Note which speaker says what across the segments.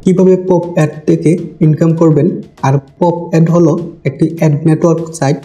Speaker 1: কিভাবে pop add থেকে income করবেন। আর পপ অ্যাড হলো একটি অ্যাড নেটওয়ার্ক সাইট।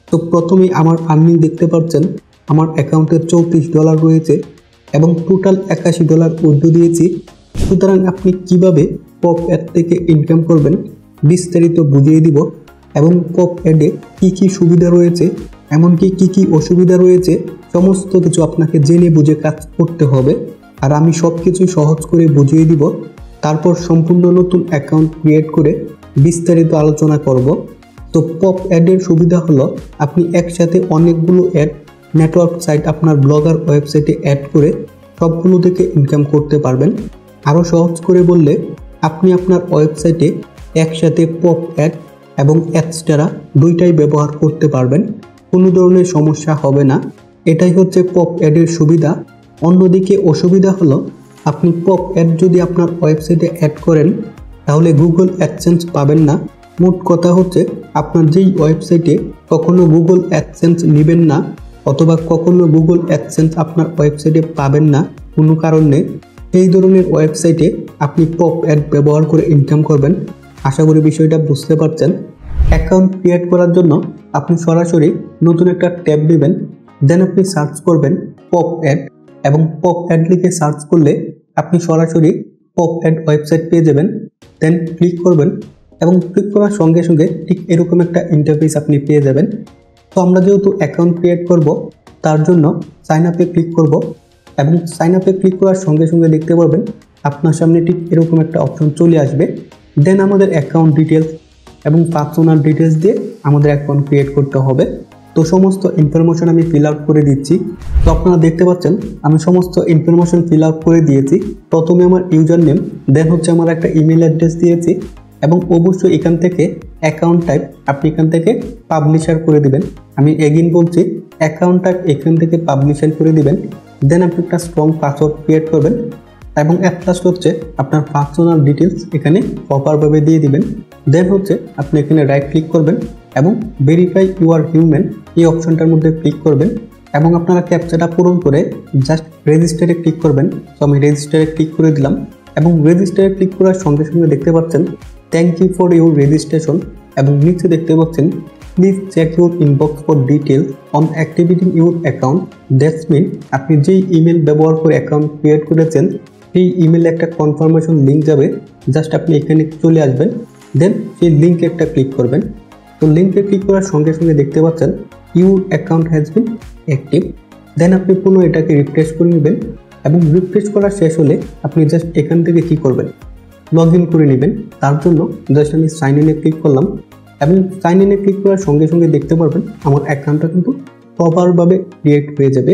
Speaker 1: তো প্রথমেই আমার আর্নিং দেখতে পাচ্ছেন, আমার অ্যাকাউন্টে $34 রয়েছে এবং টোটাল $81 উইথড্র দিয়েছি। সুতরাং আপনি কিভাবে পপ অ্যাড থেকে ইনকাম করবেন বিস্তারিত বুঝিয়ে দিব এবং পপ অ্যাডে কী কী সুবিধা রয়েছে, এমনকি কী কী অসুবিধা রয়েছে, সমস্ত কিছু আপনাকে জেনে বুঝে কাজ করতে হবে। আর আমি সব কিছুই সহজ করে বুঝিয়ে দিব। তারপর সম্পূর্ণ নতুন অ্যাকাউন্ট ক্রিয়েট করে বিস্তারিত আলোচনা করব। তো পপ অ্যাডের সুবিধা হলো আপনি একসাথে অনেকগুলো অ্যাড নেটওয়ার্ক সাইট আপনার ব্লগার ওয়েবসাইটে অ্যাড করে সবগুলো থেকে ইনকাম করতে পারবেন। আরও সহজ করে বললে আপনি আপনার ওয়েবসাইটে একসাথে পপ অ্যাড এবং অ্যাডস্টারা দুইটাই ব্যবহার করতে পারবেন, কোনো ধরনের সমস্যা হবে না। এটাই হচ্ছে পপ অ্যাডের সুবিধা। অন্যদিকে অসুবিধা হলো আপনি পপ অ্যাড যদি আপনার ওয়েবসাইটে অ্যাড করেন তাহলে গুগল অ্যাডসেন্স পাবেন না। মোট কথা হচ্ছে আপনার যেই ওয়েবসাইটে কখনো গুগল অ্যাডসেন্স নেবেন না অথবা কখনো গুগল অ্যাডসেন্স আপনার ওয়েবসাইটে পাবেন না কোনো কারণে, এই ধরনের ওয়েবসাইটে আপনি পপ অ্যাড ব্যবহার করে ইনকাম করবেন। আশা করি বিষয়টা বুঝতে পারছেন। অ্যাকাউন্ট ক্রিয়েট করার জন্য আপনি সরাসরি নতুন একটা ট্যাব নেবেন, দেন আপনি সার্চ করবেন পপ অ্যাড এবং পপ অ্যাড লিখে সার্চ করলে আপনি সরাসরি পপ অ্যাড ওয়েবসাইট পেয়ে যাবেন। দেন ক্লিক করবেন এবং ক্লিক করার সঙ্গে সঙ্গে ঠিক এরকম একটা ইন্টারফেস আপনি পেয়ে যাবেন। তো আমরা যেহেতু অ্যাকাউন্ট ক্রিয়েট করব তার জন্য সাইন আপে ক্লিক করব এবং সাইন আপে ক্লিক করার সঙ্গে সঙ্গে দেখতে পারবেন আপনার সামনে ঠিক এরকম একটা অপশন চলে আসবে। দেন আমাদের অ্যাকাউন্ট ডিটেলস এবং পার্সোনাল ডিটেলস দিয়ে আমাদের অ্যাকাউন্ট ক্রিয়েট করতে হবে। তো সমস্ত ইনফরমেশন আমি ফিল আউট করে দিচ্ছি। তো আপনারা দেখতে পাচ্ছেন আমি সমস্ত ইনফরমেশন ফিল আউট করে দিয়েছি। প্রথমে আমার ইউজার নেম, দেন হচ্ছে আমার একটা ইমেল অ্যাড্রেস দিয়েছি এবং অবশ্যই এখান থেকে অ্যাকাউন্ট টাইপ আপনি এখান থেকে পাবলিশার করে দিবেন। আমি এগেইন বলছি অ্যাকাউন্ট টাইপ এখান থেকে পাবলিশার করে দিবেন। দেন আপনি একটা স্ট্রং পাসওয়ার্ড ক্রিয়েট করবেন এবং অ্যাট লাস্ট হচ্ছে আপনার পার্সোনাল ডিটেলস এখানে প্রপারভাবে দিয়ে দিবেন। দেন হচ্ছে আপনি এখানে রাইট ক্লিক করবেন এবং ভেরিফাই ইউ আর হিউম্যান এই অপশনটার মধ্যে ক্লিক করবেন এবং আপনারা ক্যাপচাটা পূরণ করে জাস্ট রেজিস্টারে ক্লিক করবেন। তো আমি রেজিস্টারে ক্লিক করে দিলাম এবং রেজিস্টারে ক্লিক করার সঙ্গে সঙ্গে দেখতে পাচ্ছেন thank you for your registration এবং নিচে দেখতে পাচ্ছেন please check your inbox for details on activating your account. That's mean আপনি যেই ইমেল ব্যবহার করে অ্যাকাউন্ট ক্রিয়েট করেছেন সেই ইমেলে একটা কনফার্মেশন লিঙ্ক যাবে, জাস্ট আপনি এখানে চলে আসবেন, দেন সেই লিঙ্কে একটা ক্লিক করবেন। তো লিঙ্কে ক্লিক করার সঙ্গে সঙ্গে দেখতে পাচ্ছেন your account has been active. Then আপনি পুনঃ এটাকে রিফ্রেশ করে নেবেন এবং রিফ্রেশ করা শেষ হলে আপনি জাস্ট এখান থেকে কী করবেন, লগ ইন করে নেবেন। তার জন্য জাস্ট আমি সাইন ইনে ক্লিক করলাম এবং সাইন ইনে ক্লিক করার সঙ্গে সঙ্গে দেখতে পারবেন আমার অ্যাকাউন্টটা কিন্তু প্রপারভাবে ক্রিয়েট হয়ে যাবে।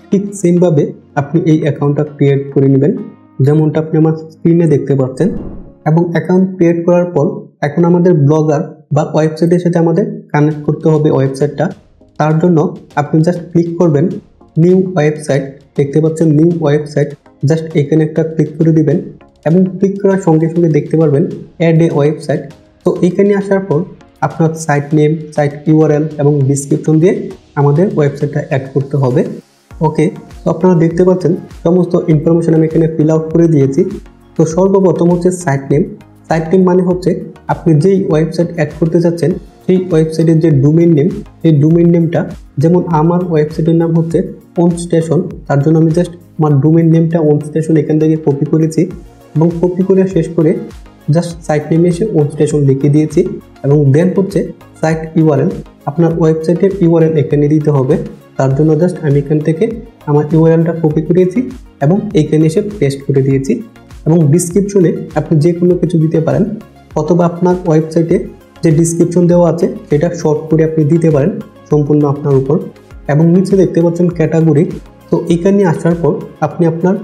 Speaker 1: ঠিক সেমভাবে আপনি এই অ্যাকাউন্টটা ক্রিয়েট করে নেবেন যেমনটা আপনি আমার স্ক্রিনে দেখতে পাচ্ছেন। এবং অ্যাকাউন্ট ক্রিয়েট করার পর এখন আমাদের ব্লগার বা ওয়েবসাইটের সাথে আমাদের কানেক্ট করতে হবে ওয়েবসাইটটা। তার জন্য আপনি জাস্ট ক্লিক করবেন নিউ ওয়েবসাইট, দেখতে পাচ্ছেন নিউ ওয়েবসাইট, জাস্ট এখানে একটা ক্লিক করে দিবেন এবং ক্লিক করার সঙ্গে সঙ্গে দেখতে পারবেন অ্যাড এ ওয়েবসাইট। তো এইখানে আসার পর আপনার সাইট নেম, সাইট ইউআরএল এবং ডিসক্রিপশন দিয়ে আমাদের ওয়েবসাইটটা অ্যাড করতে হবে। ওকে, তো আপনারা দেখতে পাচ্ছেন সমস্ত ইনফরমেশন আমি এখানে ফিল আউট করে দিয়েছি। তো সর্বপ্রথম হচ্ছে সাইট নেম। সাইট নেম মানে হচ্ছে আপনি যেই ওয়েবসাইট অ্যাড করতে যাচ্ছেন সেই ওয়েবসাইটের যে ডোমেইন নেম, সেই ডোমেইন নেমটা, যেমন আমার ওয়েবসাইটের নাম হচ্ছে ওন স্টেশন, তার জন্য আমি জাস্ট আমার ডোমেইন নেমটা ওন স্টেশন এখান থেকে কপি করেছি এবং কপি করে শেষ করে জাস্ট সাইট নেমে এসে ওন স্টেশন লিখে দিয়েছি এবং দেন হচ্ছে সাইট ইউআরএল, আপনার ওয়েবসাইটের ইউআরএল এখানে দিতে হবে। তার জন্য জাস্ট আমি এখান থেকে আমার ইউআরএলটা কপি করেছি এবং এইখানে এসে পেস্ট করে দিয়েছি এবং ডিসক্রিপশনে আপনি যে কোনো কিছু দিতে পারেন অথবা আপনার ওয়েবসাইটে যে ডিসক্রিপশন দেওয়া আছে সেটা শর্ট করে আপনি দিতে পারেন, সম্পূর্ণ আপনার উপর। এবং নিচে দেখতে পাচ্ছেন ক্যাটাগরি। তো এখানে আসার পর আপনি আপনার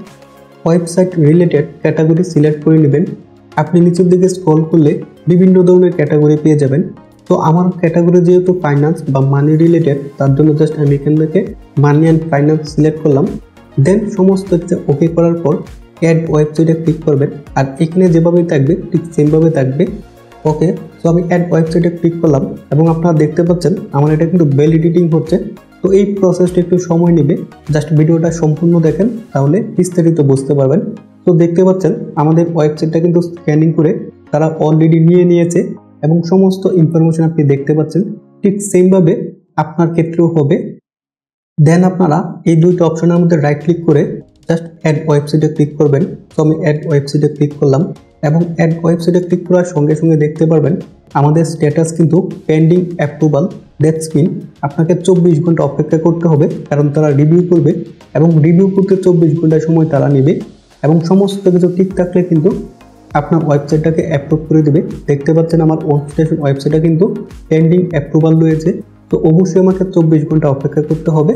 Speaker 1: ওয়েবসাইট রিলেটেড ক্যাটাগরি সিলেক্ট করে নেবেন। আপনি নিচের দিকে স্ক্রল করলে বিভিন্ন ধরনের ক্যাটাগরি পেয়ে যাবেন। তো আমার ক্যাটাগরি যেহেতু ফাইন্যান্স বা মানি রিলেটেড, তার জন্য জাস্ট আমি এখান থেকে মানি অ্যান্ড ফাইন্যান্স সিলেক্ট করলাম। দেন সমস্ত কিছু ওকে করার পর অ্যাড ওয়েবসাইটে ক্লিক করবেন আর এখানে যেভাবে থাকবে ঠিক সেমভাবে থাকবে। ওকে, তো আমি অ্যাড ওয়েবসাইটে ক্লিক করলাম এবং আপনারা দেখতে পাচ্ছেন আমার এটা কিন্তু ভ্যালিডেটিং হচ্ছে। তো এই প্রসেসটা একটু সময় নেবে, জাস্ট ভিডিওটা সম্পূর্ণ দেখেন তাহলে বিস্তারিত বুঝতে পারবেন। তো দেখতে পাচ্ছেন আমাদের ওয়েবসাইটটা কিন্তু স্ক্যানিং করে তারা অলরেডি নিয়ে নিয়েছে এবং সমস্ত ইনফরমেশন আপনি দেখতে পাচ্ছেন। ঠিক সেমভাবে আপনার ক্ষেত্রেও হবে। দেন আপনারা এই দুইটা অপশনের মধ্যে রাইট ক্লিক করে জাস্ট অ্যাড ওয়েবসাইটে ক্লিক করবেন। তো আমি অ্যাড ওয়েবসাইটে ক্লিক করলাম এবং অ্যাড ওয়েবসাইটে ক্লিক করার সঙ্গে সঙ্গে দেখতে পারবেন আমাদের স্ট্যাটাস কিন্তু পেন্ডিং অ্যাপ্রুভাল। দ্যাটস মিন আপনাকে 24 ঘন্টা অপেক্ষা করতে হবে, কারণ তারা রিভিউ করবে এবং রিভিউ করতে 24 ঘন্টা সময় তারা নেবে এবং সমস্ত কিছু ঠিক থাকলে কিন্তু আপনার ওয়েবসাইটটাকে অ্যাপ্রুভ করে দেবে। দেখতে পাচ্ছেন আমার ওয়ার্কস্টেশন ওয়েবসাইটটা কিন্তু পেন্ডিং অ্যাপ্রুভাল রয়েছে। তো অবশ্যই আমাকে 24 ঘন্টা অপেক্ষা করতে হবে।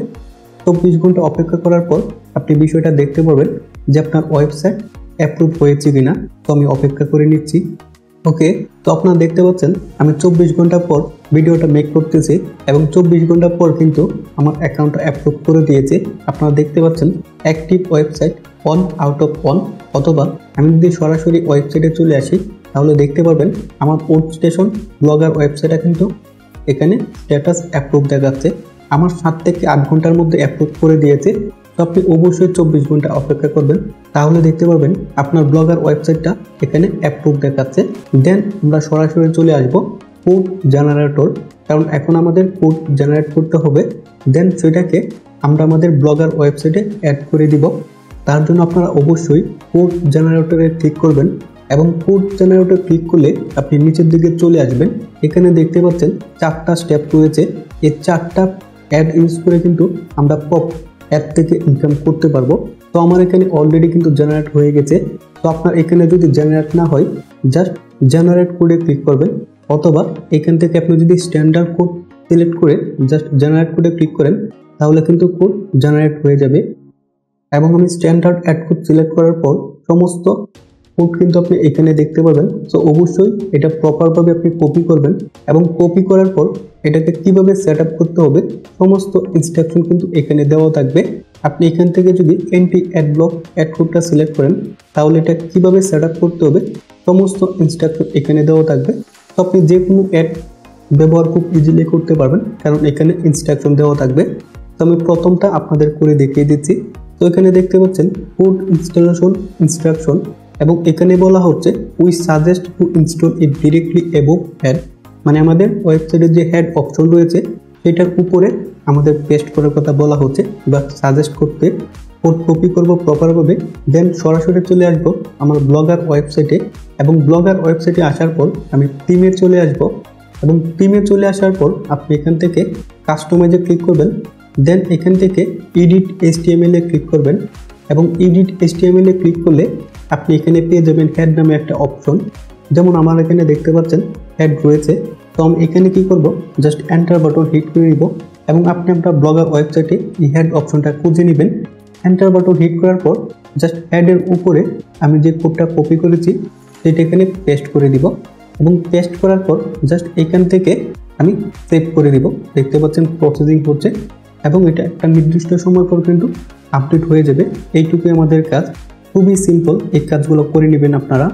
Speaker 1: 24 ঘন্টা অপেক্ষা করার পর আপনি বিষয়টা দেখতে পারবেন যে আপনার ওয়েবসাইট অ্যাপ্রুভ হয়েছে কিনা। তো আমি অপেক্ষা করে নিচ্ছি। ওকে, তো আপনারা দেখতে পাচ্ছেন আমি 24 ঘন্টা পর ভিডিওটা মেক করতেছি এবং 24 ঘন্টা পর কিন্তু আমার অ্যাকাউন্টটা অ্যাপ্রুভ করে দিয়েছে। আপনারা দেখতে পাচ্ছেন অ্যাক্টিভ ওয়েবসাইট 1 আউট অফ 1। অথবা আমি যদি সরাসরি ওয়েবসাইটে চলে আসি তাহলে দেখতে পারবেন আমার ওয়ার্কস্টেশন ব্লগার ওয়েবসাইটটা কিন্তু এখানে স্ট্যাটাস অ্যাপ্রুভ দেখাচ্ছে। আমার 7 থেকে 8 ঘন্টার মধ্যে অ্যাপ্রুভ করে দিয়েছে। তো আপনি অবশ্যই 24 ঘন্টা অপেক্ষা করবেন, তাহলে দেখতে পারবেন আপনার ব্লগার ওয়েবসাইটটা এখানে অ্যাপ্রুভ দেখাচ্ছে। দেন আমরা সরাসরি চলে আসব কোড জেনারেটর, কারণ এখন আমাদের কোড জেনারেট করতে হবে। দেন সেটাকে আমরা আমাদের ব্লগার ওয়েবসাইটে অ্যাড করে দিব। তার জন্য আপনারা অবশ্যই কোড জেনারেটরে ক্লিক করবেন এবং কোড জেনারেটর ক্লিক করলে আপনি নিচের দিকে চলে আসবেন। এখানে দেখতে পাচ্ছেন 4টা স্টেপ রয়েছে। এই 4টা অ্যাড ইউজ করে কিন্তু আমরা পপ অ্যাড থেকে ইনকাম করতে পারবো। তো আমার এখানে অলরেডি কিন্তু জেনারেট হয়ে গেছে। তো আপনার এখানে যদি জেনারেট না হয় জাস্ট জেনারেট কোডে ক্লিক করবেন, অথবা এখান থেকে আপনি যদি স্ট্যান্ডার্ড কোড সিলেক্ট করে জাস্ট জেনারেট কোডে ক্লিক করেন তাহলে কিন্তু কোড জেনারেট হয়ে যাবে। এবং আমি স্ট্যান্ডার্ড অ্যাড কোড সিলেক্ট করার পর সমস্ত কোড কিন্তু আপনি এখানে দেখতে পাবেন। তো অবশ্যই এটা প্রপারভাবে আপনি কপি করবেন এবং কপি করার পর এটাকে কিভাবে সেট আপ করতে হবে সমস্ত ইনস্ট্রাকশন কিন্তু এখানে দেওয়া থাকবে। আপনি এখান থেকে যদি এন্টি অ্যাড ব্লক অ্যাড কোডটা সিলেক্ট করেন তাহলে এটা কিভাবে সেট আপ করতে হবে সমস্ত ইনস্ট্রাকশন এখানে দেওয়া থাকবে। তো আপনি যে কোনো অ্যাড ব্যবহার খুব ইজিলি করতে পারবেন, কারণ এখানে ইনস্ট্রাকশন দেওয়া থাকবে। তো আমি প্রথমটা আপনাদের করে দেখিয়ে দিচ্ছি। তো এখানে দেখতে পাচ্ছেন কোড ইনস্টলেশন ইনস্ট্রাকশন এবং এখানে বলা হচ্ছে we suggest two install it directly above head, মানে আমাদের ওয়েবসাইটের যে হেড অপশন রয়েছে সেটার উপরে আমাদের পেস্ট করার কথা বলা হচ্ছে বা সাজেস্ট করতে। কোড কপি করব প্রপারভাবে, দেন সরাসরি চলে আসবো আমার ব্লগার ওয়েবসাইটে এবং ব্লগার ওয়েবসাইটে আসার পর আমি থিমে চলে আসব এবং থিমে চলে আসার পর আপনি এখান থেকে কাস্টমাইজে ক্লিক করবেন। দেন এখান থেকে এডিট HTML এ ক্লিক করবেন এবং এডিট HTML এ ক্লিক করলে আপনি এখানে পেয়ে যাবেন হেড নামে একটা অপশন। যেমন আমার এখানে দেখতে পাচ্ছেন হেড রয়েছে। তো আমি এখানে কি করব জাস্ট এন্টার বাটন হিট করে নিব এবং আপনি আপনার ব্লগার ওয়েবসাইটে এই হেড অপশনটা খুঁজে নেবেন। এন্টার বাটন হিট করার পর জাস্ট হেডের উপরে আমি যে কোডটা কপি করেছি সেটা এখানে পেস্ট করে দিব এবং পেস্ট করার পর জাস্ট এখান থেকে আমি সেভ করে দিব। দেখতে পাচ্ছেন প্রসেসিং হচ্ছে এবং এটা একটা নির্দিষ্ট সময় পর কিন্তু আপডেট হয়ে যাবে। এইটুকুই আমাদের কাজ, খুবই সিম্পল। এই কাজগুলো করে নেবেন আপনারা।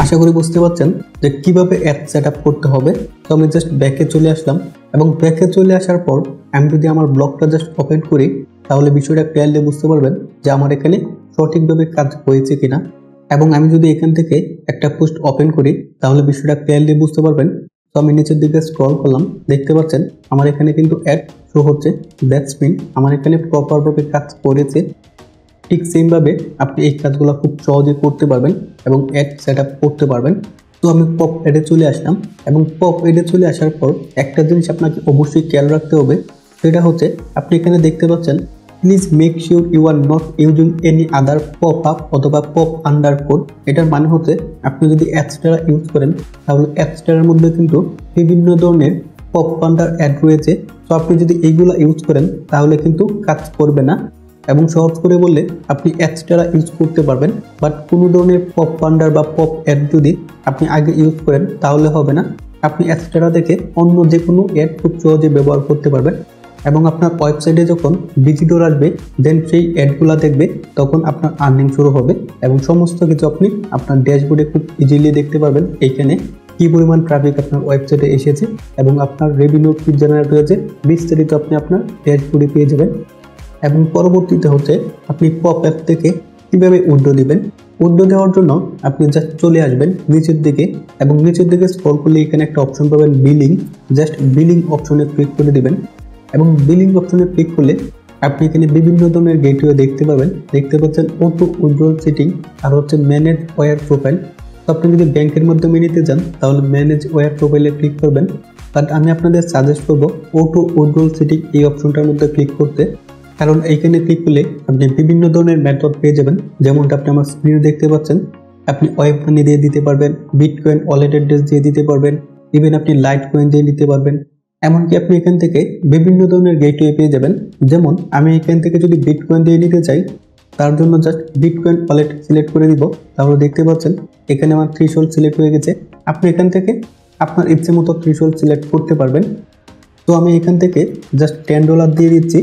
Speaker 1: আশা করি বুঝতে পারছেন যে কিভাবে অ্যাড সেট আপ করতে হবে। তো আমি জাস্ট ব্যাকে চলে আসলাম এবং ব্যাকে চলে আসার পর আমি যদি আমার ব্লগটা জাস্ট ওপেন করি তাহলে বিষয়টা ক্লিয়ারলি বুঝতে পারবেন যে আমার এখানে সঠিকভাবে কাজ হয়েছে কিনা। এবং আমি যদি এখান থেকে একটা পোস্ট ওপেন করি তাহলে বিষয়টা ক্লিয়ারলি বুঝতে পারবেন। তো আমি নিচের দিকে স্ক্রল করলাম, দেখতে পাচ্ছেন আমার এখানে কিন্তু অ্যাড শো হচ্ছে। দ্যাটস মিন আমার এখানে প্রপারভাবে কাজ করেছে। ঠিক সেমভাবে আপনি এই কাজগুলো খুব সহজে করতে পারবেন এবং অ্যাড সেট আপ করতে পারবেন। তো আমি পপ অ্যাডে চলে আসলাম এবং পপ অ্যাডে চলে আসার পর একটা জিনিস আপনাকে অবশ্যই খেয়াল রাখতে হবে, সেটা হচ্ছে আপনি এখানে দেখতে পাচ্ছেন please make sure you are not using any other pop up অথবা পপ আন্ডারস্কোর। এটার মানে হচ্ছে আপনি যদি অ্যাডস্টারা ইউজ করেন তাহলে অ্যাডস্টারের মধ্যে কিন্তু বিভিন্ন ধরনের পপ আন্ডার অ্যাড রয়েছে। তো আপনি যদি এইগুলো ইউজ করেন তাহলে কিন্তু কাজ করবে না। এবং সহজ করে বললে আপনি অ্যাডস্টারা ইউজ করতে পারবেন, বাট কোনো ধরনের পপ আন্ডার বা পপ অ্যাড যদি আপনি আগে ইউজ করেন তাহলে হবে না। আপনি অ্যাডস্টারা থেকে অন্য যে কোনো অ্যাড খুব সহজে ব্যবহার করতে পারবেন এবং আপনার ওয়েবসাইটে যখন ভিজিটর আসবে দেন সেই অ্যাডগুলো দেখবে, তখন আপনার আর্নিং শুরু হবে এবং সমস্ত কিছু আপনি আপনার ড্যাশবোর্ডে খুব ইজিলি দেখতে পারবেন। এইখানে কি পরিমাণ ট্রাফিক আপনার ওয়েবসাইটে এসেছে এবং আপনার রেভিনিউ কি জেনারেট হয়েছে বিস্তারিত আপনি আপনার ড্যাশবোর্ডে পেয়ে যাবেন। এবং পরবর্তীতে হচ্ছে আপনি পপ অ্যাপ থেকে কিভাবে উইথড্র দিবেন। উইথড্র দেওয়ার জন্য আপনি জাস্ট চলে আসবেন নিচের দিকে এবং নিচের দিকে স্ক্রল করলে এখানে একটা অপশন পাবেন বিলিং। জাস্ট বিলিং অপশনে ক্লিক করে দিবেন এবং বিলিং অপশনে ক্লিক করলে আপনি এখানে বিভিন্ন ধরনের গেটওয়ে দেখতে পাবেন। দেখতে পাচ্ছেন অটো উইথড্রল সেটিং আর হচ্ছে ম্যানেজ ওয়্যার প্রোফাইল। তো আপনি যদি ব্যাংকের মাধ্যমে নিতে চান তাহলে ম্যানেজ ওয়্যার প্রোফাইলে ক্লিক করবেন, বাট আমি আপনাদের সাজেস্ট করব অটো উইথড্রল সেটিং এই অপশনটার মধ্যে ক্লিক করতে, কারণ এইখানে ক্লিক করলে আপনি বিভিন্ন ধরনের মেথড পেয়ে যাবেন। যেমনটা আপনি আমার স্ক্রিনে দেখতে পাচ্ছেন, আপনি ওয়েব মানি দিয়ে দিতে পারবেন, বিটকয়েন ওয়ালেট অ্যাড্রেস দিয়ে দিতে পারবেন, ইভেন আপনি লাইট কয়েন দিয়ে নিতে পারবেন। এমনকি আপনি এখান থেকে বিভিন্ন ধরনের গেটওয়ে পেয়ে যাবেন। যেমন আমি এখান থেকে যদি বিটকয়েন দিয়ে নিতে চাই তার জন্য জাস্ট বিটকয়েন ওয়ালেট সিলেক্ট করে দিব। তাহলে দেখতে পাচ্ছেন এখানে আমার থ্রেশহোল্ড সিলেক্ট হয়ে গেছে। আপনি এখান থেকে আপনার ইচ্ছে মতো থ্রেশহোল্ড সিলেক্ট করতে পারবেন। তো আমি এখান থেকে জাস্ট $10 দিয়ে দিচ্ছি।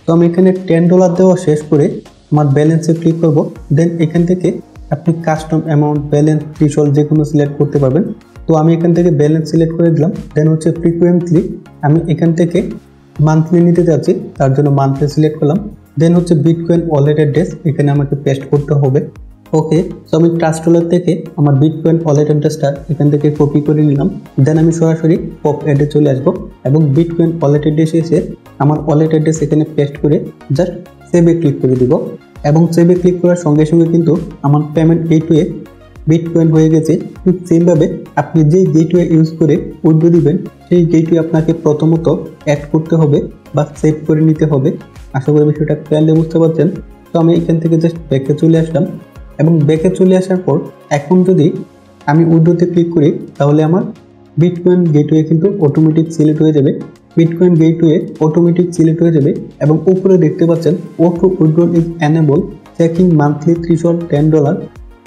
Speaker 1: তো আমি এখানে $10 দেওয়া শেষ করে আমার ব্যালেন্সে ক্লিক করব। দেন এখান থেকে আপনি কাস্টম অ্যামাউন্ট, ব্যালেন্স, থ্রেশহোল্ড যে কোনো সিলেক্ট করতে পারবেন। তো আমি এখান থেকে ব্যালেন্স সিলেক্ট করে দিলাম। দেন হচ্ছে ফ্রিকোয়েন্টলি আমি এখান থেকে মান্থলি নিতে চাচ্ছি, তার জন্য মান্থলি সিলেক্ট করলাম। দেন হচ্ছে বিটকয়েন ওয়ালেট অ্যাড্রেস এখানে আমাকে পেস্ট করতে হবে। ওকে, সো আমি ট্রাস্ট ওয়ালেট থেকে আমার বিটকয়েন ওয়ালেট অ্যাড্রেসটা এখান থেকে কপি করে নিলাম। দেন আমি সরাসরি পপ অ্যাডে চলে আসবো এবং বিটকয়েন ওয়ালেট অ্যাড্রেসে এসে আমার ওয়ালেট অ্যাড্রেস এখানে পেস্ট করে জাস্ট সেভে ক্লিক করে দিব এবং সেভে ক্লিক করার সঙ্গে সঙ্গে কিন্তু আমার পেমেন্ট গেটওয়ে বিটকয়েন হয়ে গেছে। ঠিক সেমভাবে আপনি যেই গেটওয়ে ইউজ করে উইথড্র দিবেন সেই গেটওয়ে আপনাকে প্রথমত অ্যাড করতে হবে বা সেভ করে নিতে হবে। আশা করি বিষয়টা ক্লিয়ারলি বুঝতে পারছেন। তো আমি এখান থেকে জাস্ট ব্যাকে চলে আসলাম এবং ব্যাকে চলে আসার পর এখন যদি আমি উইথড্রতে ক্লিক করি তাহলে আমার বিটকয়েন গেটওয়ে কিন্তু অটোমেটিক সিলেক্ট হয়ে যাবে। বিটকয়েন গেটওয়ে অটোমেটিক সিলেক্ট হয়ে যাবে এবং উপরে দেখতে পাচ্ছেন auto withdrawal is enable, checking monthly threshold $10।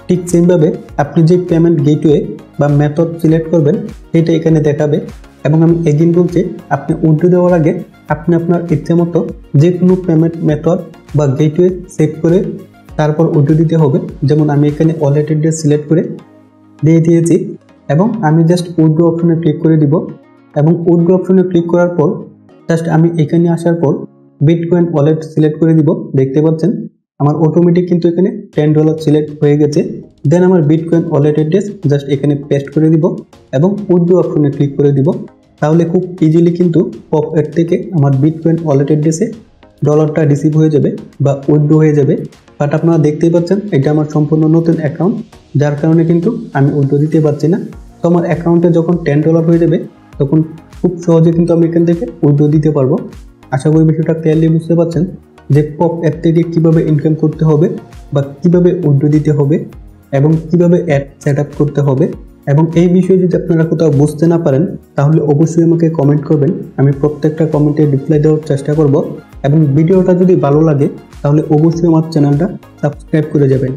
Speaker 1: ঠিক সেমভাবে আপনি যে পেমেন্ট গেটওয়ে বা মেথড সিলেক্ট করবেন সেটা এখানে দেখাবে। এবং আমি এগেইন বলছি, আপনি উইথড্র দেওয়ার আগে আপনি আপনার ইচ্ছে মতো যে কোনো পেমেন্ট মেথড বা গেটওয়ে সেভ করে তারপর উইথড্র দিতে হবে। যেমন আমি এখানে ওয়ালেট অ্যাড্রেস সিলেক্ট করে দিয়ে দিয়েছি এবং আমি জাস্ট উইথড্র অপশনে ক্লিক করে দিব এবং উইথড্র অপশনে ক্লিক করার পর জাস্ট আমি এখানে আসার পর বিটকয়েন ওয়ালেট সিলেক্ট করে দিব। দেখতে পাচ্ছেন আমার অটোমেটিক কিন্তু এখানে $10 সিলেক্ট হয়ে গেছে। দেন আমার বিটকয়েন ওয়ালেট অ্যাড্রেস জাস্ট এখানে পেস্ট করে দিব এবং উইথড্র অপশনে ক্লিক করে দিব। তাহলে খুব ইজিলি কিন্তু পপ অ্যাড থেকে আমার বিটকয়েন ওয়ালেট অ্যাড্রেসে ডলারটা রিসিভ হয়ে যাবে বা উইথড্র হয়ে যাবে। বাট আপনারা দেখতেই পাচ্ছেন এটা আমার সম্পূর্ণ নতুন অ্যাকাউন্ট, যার কারণে কিন্তু আমি উইথড্র দিতে পারছি না। তো আমার অ্যাকাউন্টে যখন $10 হয়ে যাবে তখন খুব সহজে কিন্তু আমি এখান থেকে উইথড্র দিতে পারবো। আশা করি বিষয়টা ক্লিয়ারলি বুঝতে পারছেন যে পপ অ্যাপ থেকে কিভাবে ইনকাম করতে হবে বা কিভাবে উইথড্র দিতে হবে এবং কিভাবে অ্যাড সেট আপ করতে হবে। এবং এই বিষয়ে যদি আপনারা কোথাও বুঝতে না পারেন তাহলে অবশ্যই আমাকে কমেন্ট করবেন, আমি প্রত্যেকটা কমেন্টে রিপ্লাই দেওয়ার চেষ্টা করব। এবং ভিডিওটা যদি ভালো লাগে তাহলে অবশ্যই আমার চ্যানেলটা সাবস্ক্রাইব করে যাবেন।